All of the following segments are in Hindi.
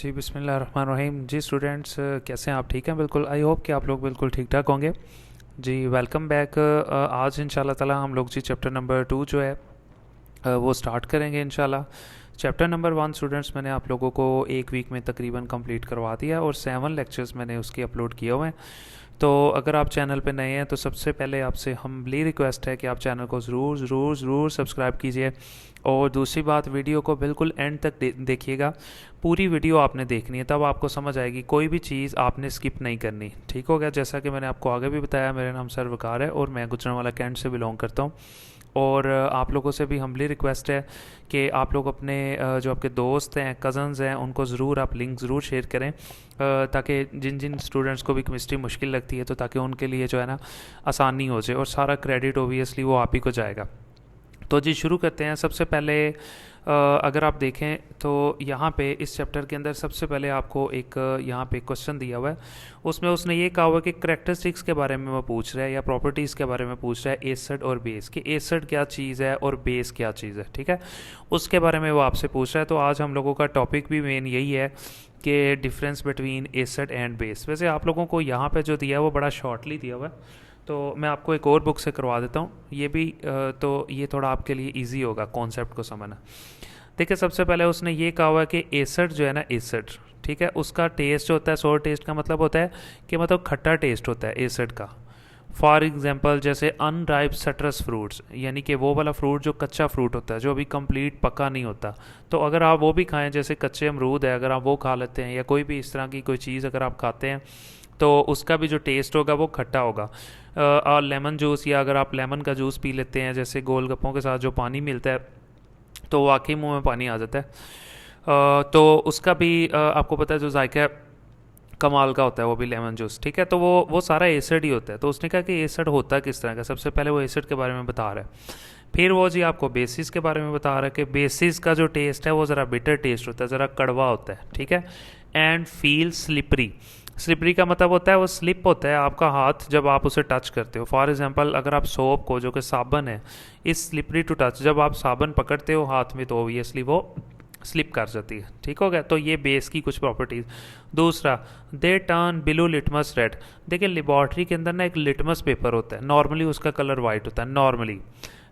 जी बिस्मिल्लाहिर्रहमानिर्रहीम। जी स्टूडेंट्स, कैसे हैं आप? ठीक हैं? बिल्कुल, आई होप कि आप लोग बिल्कुल ठीक ठाक होंगे। जी वेलकम बैक। आज इंशाल्लाह ताला हम लोग जी चैप्टर नंबर 2 जो है वो स्टार्ट करेंगे इंशाल्लाह। चैप्टर नंबर 1 स्टूडेंट्स मैंने आप लोगों को एक वीक में तकरीबन कंप्लीट करवा दिया और 7 लेक्चर्स मैंने उसके अपलोड किए हुए हैं। तो अगर आप चैनल पे नए हैं तो सबसे पहले आपसे हम्बली रिक्वेस्ट है कि आप चैनल को ज़रूर ज़रूर ज़रूर सब्सक्राइब कीजिए। और दूसरी बात, वीडियो को बिल्कुल एंड तक देखिएगा। पूरी वीडियो आपने देखनी है, तब आपको समझ आएगी। कोई भी चीज़ आपने स्किप नहीं करनी। ठीक हो गया? जैसा कि मैंने आपको आगे भी बताया, मेरा नाम सर वकार है और मैं गुजरांवाला कैंट से बिलोंग करता हूँ। और आप लोगों से भी हम्बली रिक्वेस्ट है कि आप लोग अपने जो आपके दोस्त हैं, कज़न्स हैं, उनको ज़रूर आप लिंक ज़रूर शेयर करें, ताकि जिन जिन स्टूडेंट्स को भी केमिस्ट्री मुश्किल लगती है तो ताकि उनके लिए जो है ना आसानी हो जाए, और सारा क्रेडिट ओबियसली वो आप ही को जाएगा। तो जी शुरू करते हैं। सबसे पहले अगर आप देखें तो यहाँ पे इस चैप्टर के अंदर सबसे पहले आपको एक यहाँ पे क्वेश्चन दिया हुआ है। उसमें उसने ये कहा हुआ है कि करेक्टरिस्टिक्स के बारे में वो पूछ रहा है या प्रॉपर्टीज़ के बारे में पूछ रहा है, एसिड और बेस, कि एसिड क्या चीज़ है और बेस क्या चीज़ है। ठीक है, उसके बारे में वो आपसे पूछ रहा है। तो आज हम लोगों का टॉपिक भी मेन यही है कि difference between acid and base. वैसे आप लोगों को यहाँ पर जो दिया है वो बड़ा शॉर्टली दिया हुआ है, तो मैं आपको एक और बुक से करवा देता हूँ ये भी। तो ये थोड़ा आपके लिए इजी होगा कॉन्सेप्ट को समझना। देखिए, सबसे पहले उसने ये कहा हुआ है कि एसिड जो है ना, एसिड, ठीक है, उसका टेस्ट जो होता है, सोर टेस्ट का मतलब होता है कि मतलब खट्टा टेस्ट होता है एसिड का। फॉर एग्जांपल जैसे अनराइप सिट्रस फ्रूट्स, यानी कि वो वाला फ्रूट जो कच्चा फ्रूट होता है, जो अभी कंप्लीट पका नहीं होता, तो अगर आप वो भी खाएं, जैसे कच्चे अमरूद है, अगर आप वो खा लेते हैं या कोई भी इस तरह की कोई चीज़ अगर आप खाते हैं तो उसका भी जो टेस्ट होगा वो खट्टा होगा। और लेमन जूस, या अगर आप लेमन का जूस पी लेते हैं, जैसे गोलगप्पों के साथ जो पानी मिलता है, तो वाकई मुंह में पानी आ जाता है। तो उसका भी आपको पता है जो जायका कमाल का होता है वो भी लेमन जूस। ठीक है, तो वो सारा एसिड ही होता है। तो उसने कहा कि एसिड होता किस तरह का, सबसे पहले वो एसिड के बारे में बता रहा है। फिर वो जी आपको बेसिस के बारे में बता रहा है कि बेसिस का जो टेस्ट है वो ज़रा बिटर टेस्ट होता है, ज़रा कड़वा होता है। ठीक है, एंड फील स्लिपरी। स्लिपरी का मतलब होता है वो स्लिप होता है आपका हाथ जब आप उसे टच करते हो। फॉर एग्जांपल अगर आप सोप को, जो कि साबन है, इस स्लिपरी टू टच, जब आप साबन पकड़ते हो हाथ में तो ओबियसली वो स्लिप कर जाती है। ठीक हो गया? तो ये बेस की कुछ प्रॉपर्टीज़। दूसरा, they turn below litmus red. देखिए, लेबॉर्ट्री के अंदर ना एक लिटमस पेपर होता है, नॉर्मली उसका कलर वाइट होता है नॉर्मली,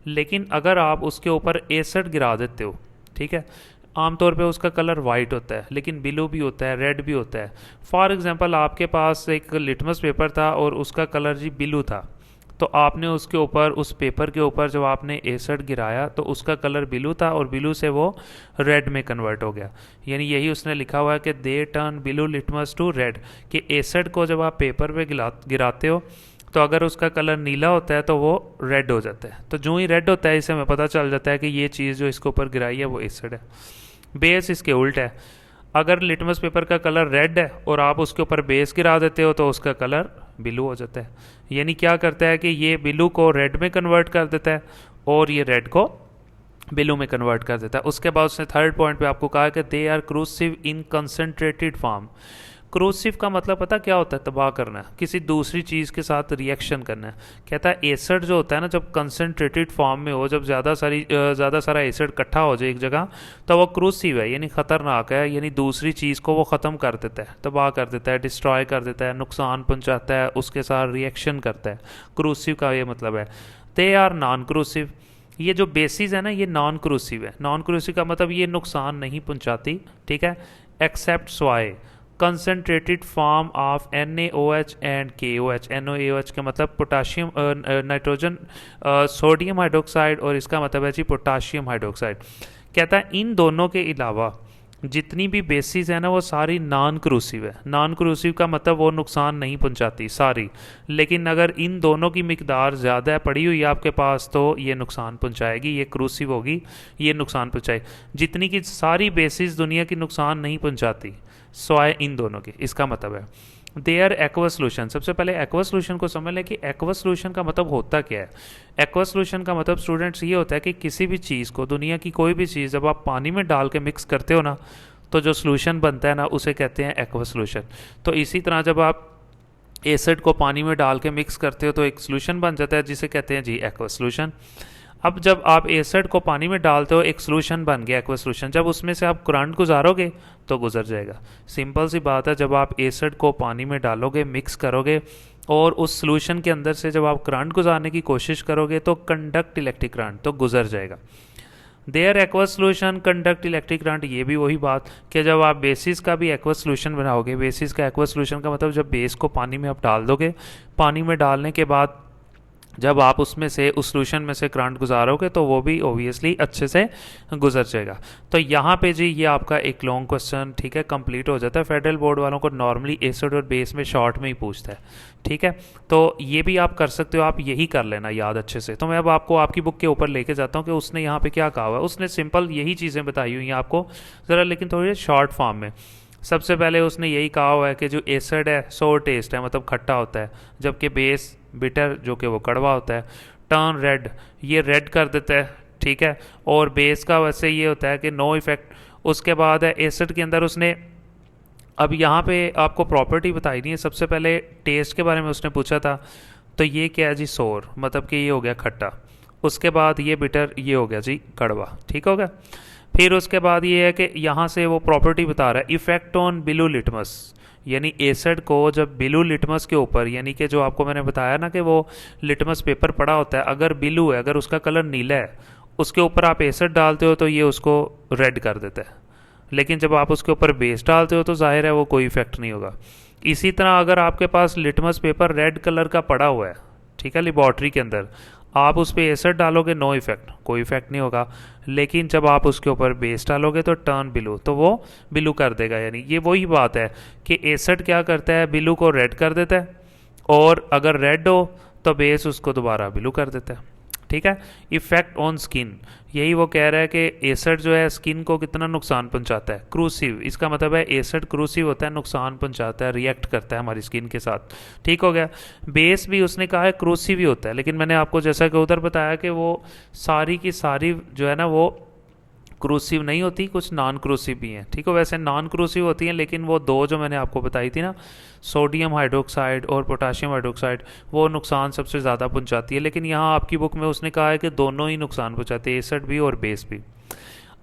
लेकिन अगर आप उसके ऊपर एसिड गिरा देते हो, ठीक है, आमतौर पे उसका कलर वाइट होता है, लेकिन ब्लू भी होता है, रेड भी होता है। फॉर एग्जांपल आपके पास एक लिटमस पेपर था और उसका कलर जी ब्लू था, तो आपने उसके ऊपर, उस पेपर के ऊपर जब आपने एसिड गिराया तो उसका कलर ब्लू था और ब्लू से वो रेड में कन्वर्ट हो गया। यानी यही उसने लिखा हुआ है कि they turn blue litmus to red, कि एसिड को जब आप पेपर पे गिराते हो तो अगर उसका कलर नीला होता है तो वो रेड हो जाता है। तो जो ही रेड होता है इससे हमें पता चल जाता है कि ये चीज़ जो इसके ऊपर गिराई है वो एसिड है। बेस इसके उल्ट है। अगर लिटमस पेपर का कलर रेड है और आप उसके ऊपर बेस गिरा देते हो तो उसका कलर ब्लू हो जाता है। यानी क्या करता है कि ये ब्लू को रेड में कन्वर्ट कर देता है और ये रेड को ब्लू में कन्वर्ट कर देता है। उसके बाद उसने थर्ड पॉइंट पे आपको कहा कि they are corrosive in concentrated form. Corrosive का मतलब पता क्या होता है? तबाह करना है, किसी दूसरी चीज़ के साथ रिएक्शन करना है। कहता है एसिड जो होता है ना, जब कंसनट्रेटेड फॉर्म में हो, जब ज़्यादा सारा एसिड इकट्ठा हो जाए एक जगह, तो वो क्रूसिव है, यानी ख़तरनाक है, यानी दूसरी चीज़ को वो ख़त्म कर देता है, तबाह कर देता है, डिस्ट्रॉय कर देता है, नुकसान पहुँचाता है, उसके साथ रिएक्शन करता है। क्रूसिव का ये मतलब है। They are non corrosive. ये जो बेसिस है ना, ये नॉन क्रूसिव है। नॉन क्रूसिव का मतलब ये नुकसान नहीं पहुँचाती। ठीक है, एक्सेप्ट स्वाई, concentrated form of NaOH and KOH। NaOH का मतलब पोटाशियम, नाइट्रोजन, सोडियम हाइड्रोक्साइड, और इसका मतलब है जी पोटाशियम हाइड्रोक्साइड। कहता है इन दोनों के अलावा जितनी भी बेसिस है ना वो सारी नॉन क्रूसिव है। नॉन क्रूसिव का मतलब वो नुकसान नहीं पहुंचाती सारी, लेकिन अगर इन दोनों की मिकदार ज़्यादा पड़ी हुई है आपके पास तो ये नुकसान पहुंचाएगी, ये क्रूसिव होगी, ये नुकसान पहुंचाएगी। जितनी की सारी बेसिस दुनिया की नुकसान नहीं पहुंचाती, स्वाय इन दोनों की, इसका मतलब है। Their aqua solution. सबसे पहले एक्वा सोल्यूशन को समझ लें कि एक्वा सोल्यूशन का मतलब होता क्या है। एक्वा सोल्यूशन का मतलब स्टूडेंट्स ये होता है कि किसी भी चीज़ को, दुनिया की कोई भी चीज़ जब आप पानी में डाल के मिक्स करते हो ना, तो जो सोल्यूशन बनता है ना उसे कहते हैं एक्वा सोल्यूशन। तो इसी तरह जब आप एसिड को पानी में डाल के मिक्स करते हो तो एक सोल्यूशन बन जाता है जिसे कहते हैं जी एक्वा सोल्यूशन। अब जब आप एसिड को पानी में डालते हो, एक सोल्यूशन बन गया एक्वा सोल्यूशन, जब उसमें से आप करंट गुजारोगे तो गुजर जाएगा। सिंपल सी बात है, जब आप एसिड को पानी में डालोगे, मिक्स करोगे और उस सोल्यूशन के अंदर से जब आप करंट गुजारने की कोशिश करोगे तो कंडक्ट इलेक्ट्रिक करंट, तो गुजर जाएगा। Their aqueous solution conduct electric current, ये भी वही बात कि जब आप बेसिस का भी एक्वस सोल्यूशन बनाओगे, बेसिस का एक्वस सोल्यूशन का मतलब जब बेस को पानी में आप डाल दोगे, पानी में डालने के बाद जब आप उसमें से उस सोल्यूशन में से करंट गुजारोगे तो वो भी ओबियसली अच्छे से गुजर जाएगा। तो यहाँ पे जी ये आपका एक लॉन्ग क्वेश्चन, ठीक है, कंप्लीट हो जाता है। फेडरल बोर्ड वालों को नॉर्मली एसिड और बेस में शॉर्ट में ही पूछता है, ठीक है। तो ये भी आप कर सकते हो, आप यही कर लेना याद अच्छे से। तो मैं अब आपको आपकी बुक के ऊपर लेके जाता हूँ कि उसने यहाँ पे क्या कहा हुआ है। उसने सिंपल यही चीज़ें बताई हुई हैं आपको ज़रा, लेकिन थोड़ी शॉर्ट फॉर्म में। सबसे पहले उसने यही कहा हुआ है कि जो एसिड है सोर टेस्ट है, मतलब खट्टा होता है, जबकि बेस बिटर जो कि वो कड़वा होता है। टर्न रेड, ये रेड कर देता है, ठीक है। और बेस का वैसे ये होता है कि नो इफेक्ट। उसके बाद है एसिड के अंदर उसने अब यहाँ पे आपको प्रॉपर्टी बताई नहीं है। सबसे पहले टेस्ट के बारे में उसने पूछा था, तो ये क्या है जी, सोर, मतलब कि ये हो गया खट्टा। उसके बाद ये बिटर, ये हो गया जी कड़वा, ठीक हो गया। फिर उसके बाद ये है कि यहाँ से वो प्रॉपर्टी बता रहा है इफेक्ट ऑन बिलू लिटमस, यानी एसिड को जब बिलू लिटमस के ऊपर, यानी कि जो आपको मैंने बताया ना कि वो लिटमस पेपर पड़ा होता है, अगर बिलू है, अगर उसका कलर नीला है, उसके ऊपर आप एसिड डालते हो तो ये उसको रेड कर देता है। लेकिन जब आप उसके ऊपर बेस डालते हो तो जाहिर है वो कोई इफेक्ट नहीं होगा। इसी तरह अगर आपके पास लिटमस पेपर रेड कलर का पड़ा हुआ है, ठीक है, लेबॉर्ट्री के अंदर, आप उस पर एसिड डालोगे, नो इफेक्ट, कोई इफेक्ट नहीं होगा। लेकिन जब आप उसके ऊपर बेस डालोगे तो टर्न बिलू, तो वो बिलू कर देगा। यानी ये वही बात है कि एसिड क्या करता है, बिलू को रेड कर देता है, और अगर रेड हो तो बेस उसको दोबारा बिलू कर देता है, ठीक है। इफेक्ट ऑन स्किन, यही वो कह रहा है कि एसिड जो है स्किन को कितना नुकसान पहुंचाता है। क्रूसिव, इसका मतलब है एसिड क्रूसिव होता है, नुकसान पहुंचाता है, रिएक्ट करता है हमारी स्किन के साथ, ठीक हो गया। बेस भी उसने कहा है क्रूसिव ही होता है, लेकिन मैंने आपको जैसा कि उधर बताया कि वो सारी की सारी जो है ना वो क्रूसिव नहीं होती, कुछ नॉन क्रूसिव भी हैं, ठीक है। वैसे नॉन क्रूसिव होती हैं, लेकिन वो दो जो मैंने आपको बताई थी ना, सोडियम हाइड्रोक्साइड और पोटाशियम हाइड्रोक्साइड, वो नुकसान सबसे ज़्यादा पहुंचाती है। लेकिन यहाँ आपकी बुक में उसने कहा है कि दोनों ही नुकसान पहुंचाते हैं, एसिड भी और बेस भी।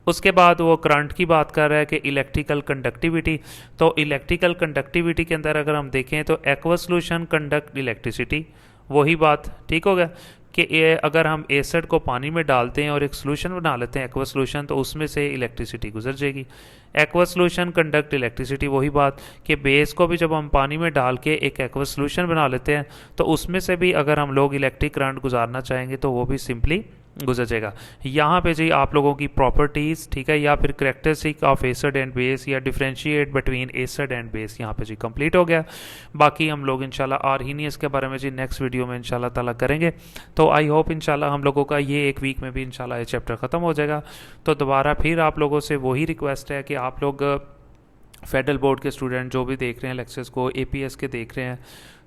उसके बाद वो करंट की बात कर रहा है कि इलेक्ट्रिकल कंडक्टिविटी, तो इलेक्ट्रिकल कंडक्टिविटी के अंदर अगर हम देखें तो एक्वस सोल्यूशन कंडक्ट इलेक्ट्रिसिटी, वही बात, ठीक हो गया कि अगर हम एसिड को पानी में डालते हैं और एक सोल्यूशन बना लेते हैं एक्वस सोल्यूशन, तो उसमें से इलेक्ट्रिसिटी गुजर जाएगी। एक्वस सोल्यूशन कंडक्ट इलेक्ट्रिसिटी, वही बात कि बेस को भी जब हम पानी में डाल के एक एक्वस सोल्यूशन बना लेते हैं तो उसमें से भी अगर हम लोग इलेक्ट्रिक करंट गुजारना चाहेंगे तो वो भी सिंपली गुजर जाएगा। यहाँ पे जी आप लोगों की प्रॉपर्टीज़, ठीक है, या फिर characteristic of acid and base, या differentiate between acid and base, यहाँ पे जी कंप्लीट हो गया। बाकी हम लोग इंशाल्लाह आर्हीनियस के बारे में जी नेक्स्ट वीडियो में इंशाल्लाह ताला करेंगे। तो आई होप इंशाल्लाह हम लोगों का ये एक वीक में भी इंशाल्लाह ये चैप्टर ख़त्म हो जाएगा। तो दोबारा फिर आप लोगों से वही रिक्वेस्ट है कि आप लोग फेडरल बोर्ड के स्टूडेंट जो भी देख रहे हैं लेक्चर्स को, एपीएस के देख रहे हैं,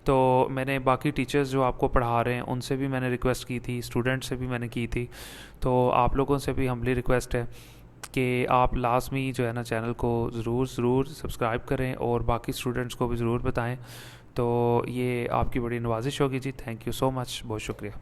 तो मैंने बाकी टीचर्स जो आपको पढ़ा रहे हैं उनसे भी मैंने रिक्वेस्ट की थी, स्टूडेंट से भी मैंने की थी, तो आप लोगों से भी हम्बली रिक्वेस्ट है कि आप लाजमी जो है ना चैनल को ज़रूर सब्सक्राइब करें और बाकी स्टूडेंट्स को भी ज़रूर बताएं। तो ये आपकी बड़ी नवाजिश होगी जी। थैंक यू सो मच, बहुत शुक्रिया।